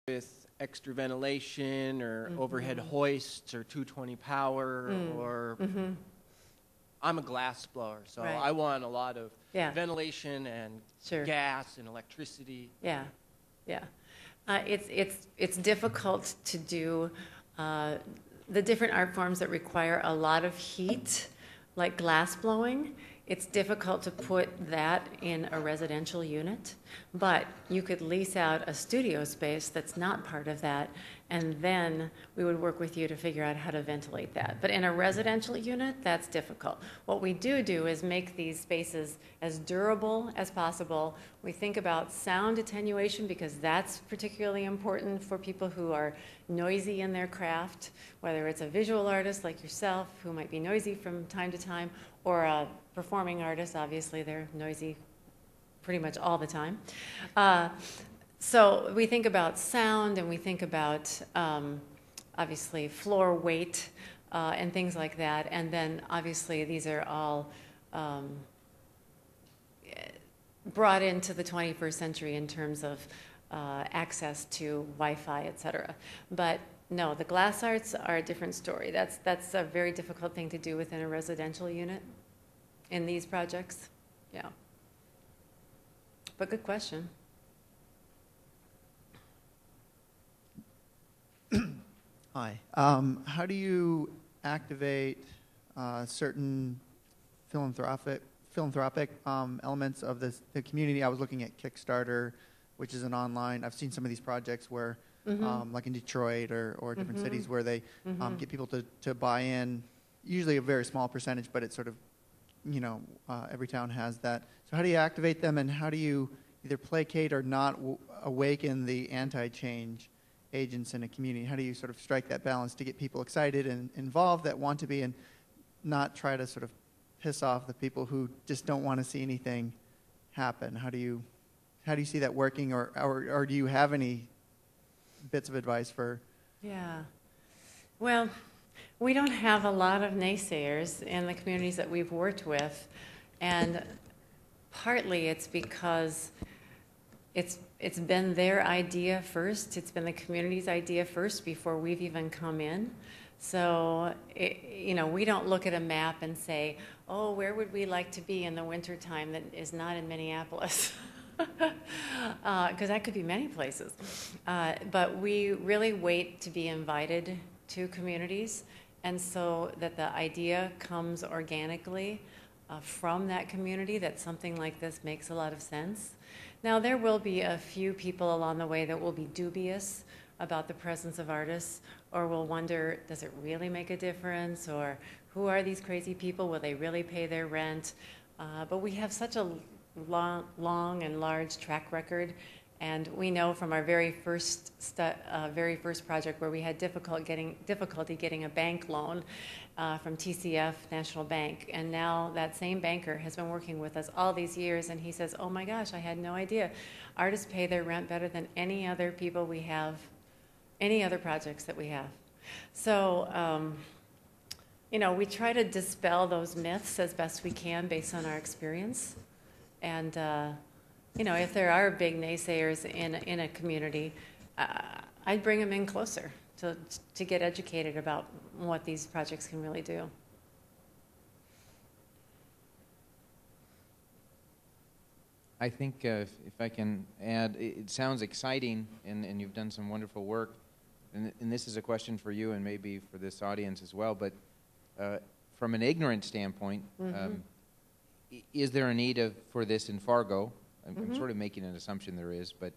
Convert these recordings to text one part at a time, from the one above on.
with extra ventilation or overhead hoists or 220 power or I'm a glass blower, so I want a lot of ventilation and gas and electricity. Yeah, yeah. It's difficult to do the different art forms that require a lot of heat, like glass blowing. It's difficult to put that in a residential unit, but you could lease out a studio space that's not part of that, and then we would work with you to figure out how to ventilate that. But in a residential unit, that's difficult. What we do is make these spaces as durable as possible. We think about sound attenuation because that's particularly important for people who are noisy in their craft, whether it's a visual artist like yourself who might be noisy from time to time, or a performing artist. Obviously they're noisy pretty much all the time. So we think about sound, and we think about obviously floor weight and things like that. And then obviously these are all brought into the 21st century in terms of access to Wi-Fi, et cetera. But no, the glass arts are a different story. That's a very difficult thing to do within a residential unit in these projects. Yeah. But good question. Hi. How do you activate certain philanthropic elements of the community? I was looking at Kickstarter, which is an online. I've seen some of these projects where, like in Detroit or different cities, where they get people to buy in, usually a very small percentage, but it's sort of, every town has that. So how do you activate them, and how do you either placate or not awaken the anti-change agents in a community? How do you sort of strike that balance to get people excited and involved that want to be, and not try to sort of piss off the people who just don't want to see anything happen? How do you see that working, or do you have any bits of advice for? Yeah. Well, we don't have a lot of naysayers in the communities that we've worked with, and partly it's because it's been their idea first. It's been the community's idea first before we've even come in. So, we don't look at a map and say, oh, where would we like to be in the wintertime that is not in Minneapolis? Because that could be many places. But we really wait to be invited to communities, and so that the idea comes organically from that community, that something like this makes a lot of sense. Now, there will be a few people along the way that will be dubious about the presence of artists, or will wonder, does it really make a difference? Or who are these crazy people? Will they really pay their rent? But we have such a long and large track record, and we know from our very first project where we had difficulty getting a bank loan from TCF National Bank, and now that same banker has been working with us all these years, and he says, oh my gosh, I had no idea. Artists pay their rent better than any other people we have, any other projects that we have. So, we try to dispel those myths as best we can based on our experience. And, if there are big naysayers in a community, I'd bring them in closer to get educated about what these projects can really do. I think if I can add, it sounds exciting, and you've done some wonderful work. And this is a question for you and maybe for this audience as well, but from an ignorant standpoint, is there a need for this in Fargo? I'm sort of making an assumption there is, but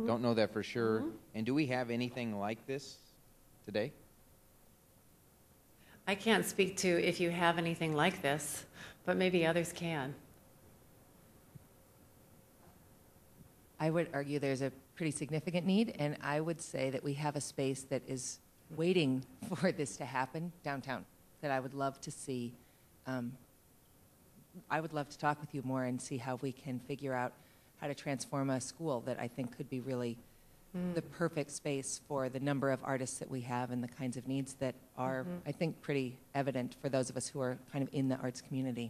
don't know that for sure. And do we have anything like this today? I can't speak to if you have anything like this, but maybe others can. I would argue there's a pretty significant need, and I would say that we have a space that is waiting for this to happen downtown that I would love to see. I would love to talk with you more and see how we can figure out how to transform a school that I think could be really the perfect space for the number of artists that we have and the kinds of needs that are, I think, pretty evident for those of us who are kind of in the arts community.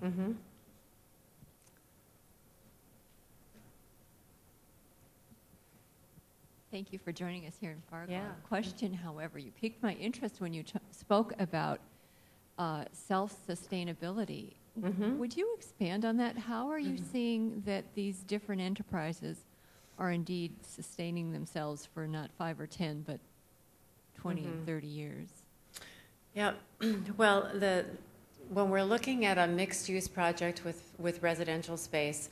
Thank you for joining us here in Fargo. Yeah. Question, however, you piqued my interest when you spoke about self-sustainability. Mm-hmm. Would you expand on that? How are you seeing that these different enterprises are indeed sustaining themselves for not 5 or 10, but 20 and 30 years? Yeah, well, when we're looking at a mixed-use project with residential space,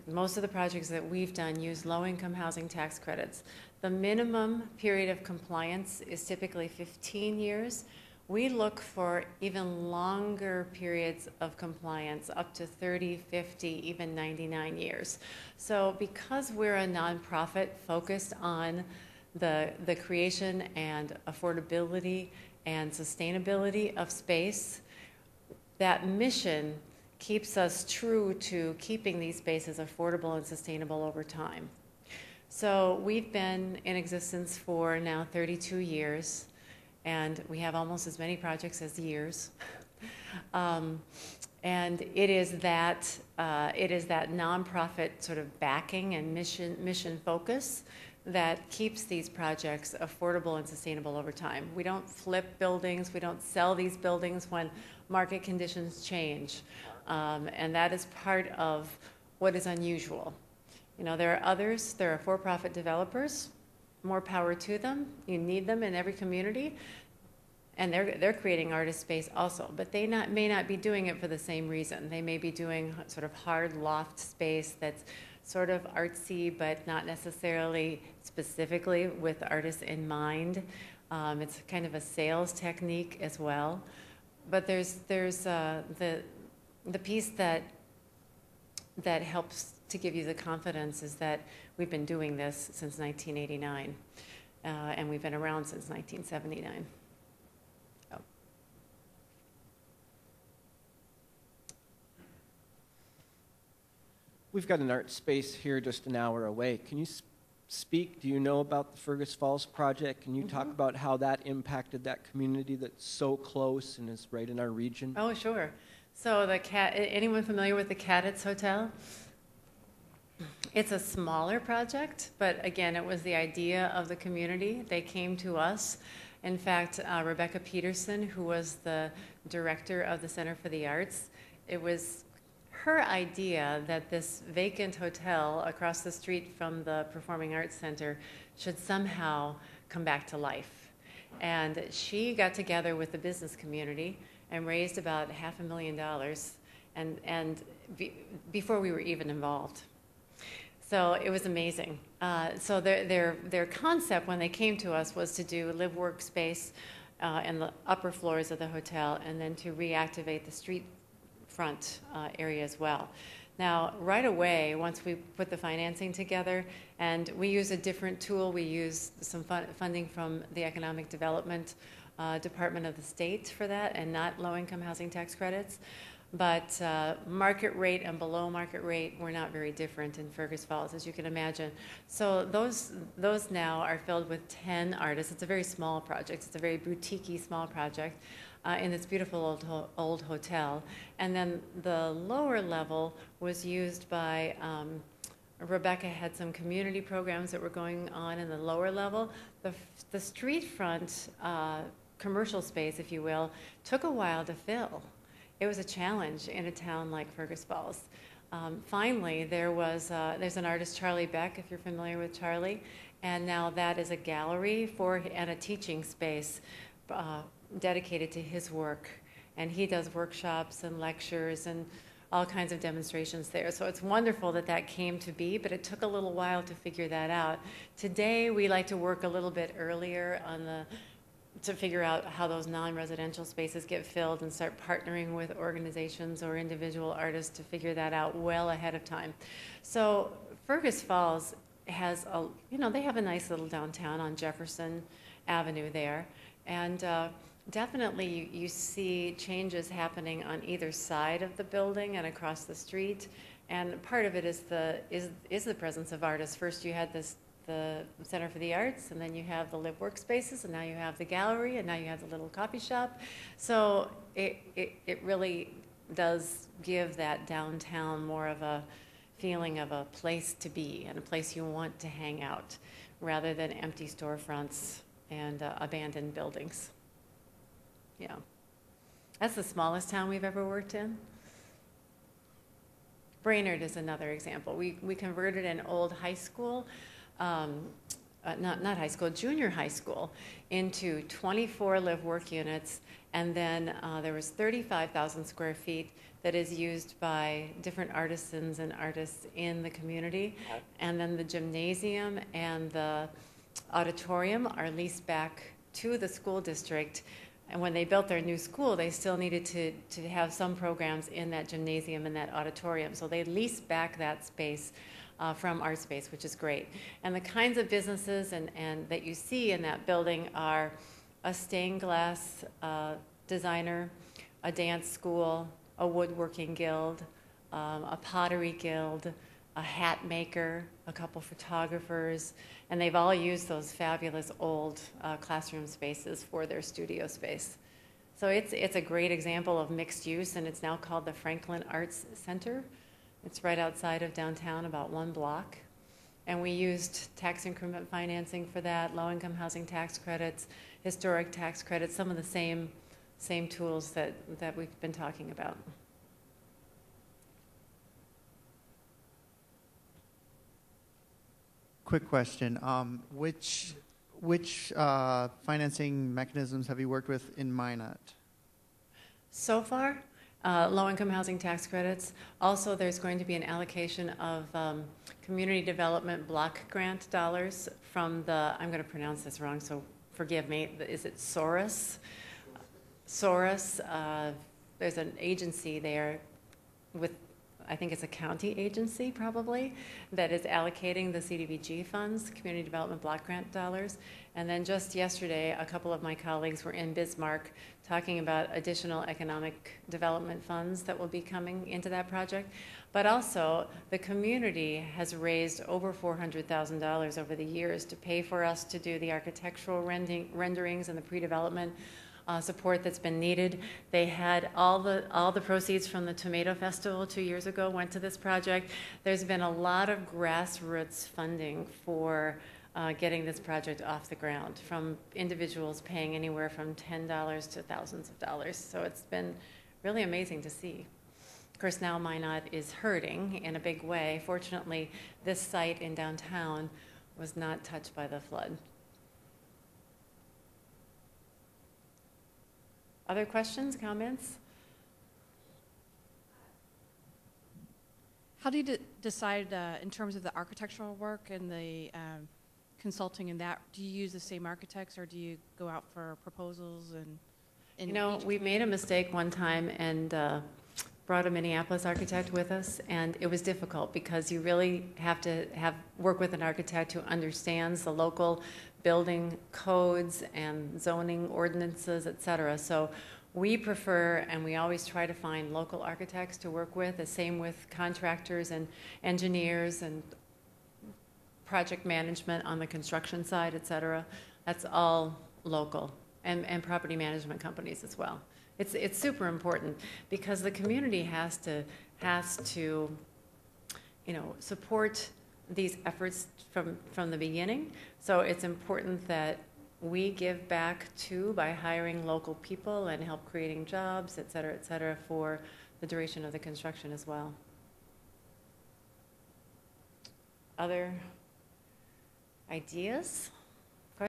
most of the projects that we've done use low-income housing tax credits. The minimum period of compliance is typically 15 years. We look for even longer periods of compliance, up to 30, 50, even 99 years. So because we're a nonprofit focused on the creation and affordability and sustainability of space, that mission keeps us true to keeping these spaces affordable and sustainable over time. So we've been in existence for now 32 years, and we have almost as many projects as years. And it is that nonprofit sort of backing and mission focus that keeps these projects affordable and sustainable over time. We don't flip buildings, we don't sell these buildings when market conditions change. And that is part of what is unusual. You know, there are others, there are for-profit developers, more power to them. You need them in every community. And they're creating artist space also, but they may not be doing it for the same reason. They may be doing sort of hard loft space that's sort of artsy, but not necessarily specifically with artists in mind. It's kind of a sales technique as well. But there's the piece that helps to give you the confidence is that we've been doing this since 1989, and we've been around since 1979. We've got an art space here just an hour away. Can you speak? Do you know about the Fergus Falls project? Can you talk about how that impacted that community that's so close and is right in our region? Oh, sure. So anyone familiar with the Cadets Hotel? It's a smaller project, but again, it was the idea of the community. They came to us. In fact, Rebecca Peterson, who was the director of the Center for the Arts, it was her idea that this vacant hotel across the street from the Performing Arts Center should somehow come back to life. And she got together with the business community and raised about $500,000 before we were even involved. So it was amazing. So their concept when they came to us was to do live workspace in the upper floors of the hotel and then to reactivate the street front area as well. Now, right away, once we put the financing together, and we use a different tool, we use some funding from the Economic Development Department of the state for that, and not low-income housing tax credits. But market rate and below market rate were not very different in Fergus Falls, as you can imagine. So those now are filled with 10 artists. It's a very small project. It's a very boutique-y small project in this beautiful old hotel. And then the lower level was used by, Rebecca had some community programs that were going on in the lower level. The street front commercial space, if you will, took a while to fill. It was a challenge in a town like Fergus Falls. Finally, there's an artist, Charlie Beck, if you're familiar with Charlie, and now that is a gallery and a teaching space dedicated to his work. And he does workshops and lectures and all kinds of demonstrations there. So it's wonderful that that came to be, but it took a little while to figure that out. Today, we like to work a little bit earlier to figure out how those non-residential spaces get filled and start partnering with organizations or individual artists to figure that out well ahead of time. So Fergus Falls has they have a nice little downtown on Jefferson Avenue there. And definitely you see changes happening on either side of the building and across the street. And part of it is the presence of artists. First you had the Center for the Arts, and then you have the live workspaces, and now you have the gallery, and now you have the little coffee shop. So it really does give that downtown more of a feeling of a place to be and a place you want to hang out, rather than empty storefronts and abandoned buildings. Yeah. That's the smallest town we've ever worked in. Brainerd is another example. We converted an old high school, not high school, junior high school, into 24 live-work units, and then there was 35,000 square feet that is used by different artisans and artists in the community. And then the gymnasium and the auditorium are leased back to the school district. And when they built their new school, they still needed to have some programs in that gymnasium and that auditorium. So they leased back that space from Artspace, which is great. And the kinds of businesses and that you see in that building are a stained glass designer, a dance school, a woodworking guild, a pottery guild, a hat maker, a couple photographers, and they've all used those fabulous old classroom spaces for their studio space. So it's a great example of mixed use, and it's now called the Franklin Arts Center. It's right outside of downtown, about 1 block. And we used tax increment financing for that, low-income housing tax credits, historic tax credits, some of the same tools that we've been talking about. Quick question. Which financing mechanisms have you worked with in Minot? So far, low-income housing tax credits. Also, there's going to be an allocation of community development block grant dollars from the, I'm going to pronounce this wrong, so forgive me, is it SORUS? SORUS, there's an agency there with, I think it's a county agency probably, that is allocating the CDBG funds, community development block grant dollars. And then just yesterday, a couple of my colleagues were in Bismarck talking about additional economic development funds that will be coming into that project. But also, the community has raised over $400,000 over the years to pay for us to do the architectural renderings and the pre-development support that's been needed. They had all the proceeds from the Tomato Festival 2 years ago went to this project. There's been a lot of grassroots funding for getting this project off the ground, from individuals paying anywhere from $10 to thousands of dollars. So it's been really amazing to see. Of course, now Minot is hurting in a big way. Fortunately, this site in downtown was not touched by the flood. Other questions, comments? How do you decide in terms of the architectural work and the consulting and that? Do you use the same architects, or do you go out for proposals? And you know, we made a mistake one time and brought a Minneapolis architect with us, and it was difficult because you really have to work with an architect who understands the local building codes and zoning ordinances, et cetera. So we prefer, and we always try to find local architects to work with, the same with contractors and engineers and project management on the construction side, et cetera. That's all local, and property management companies as well. It's super important because the community has to support these efforts from the beginning. So it's important that we give back too by hiring local people and help creating jobs, et cetera, for the duration of the construction as well. Other ideas?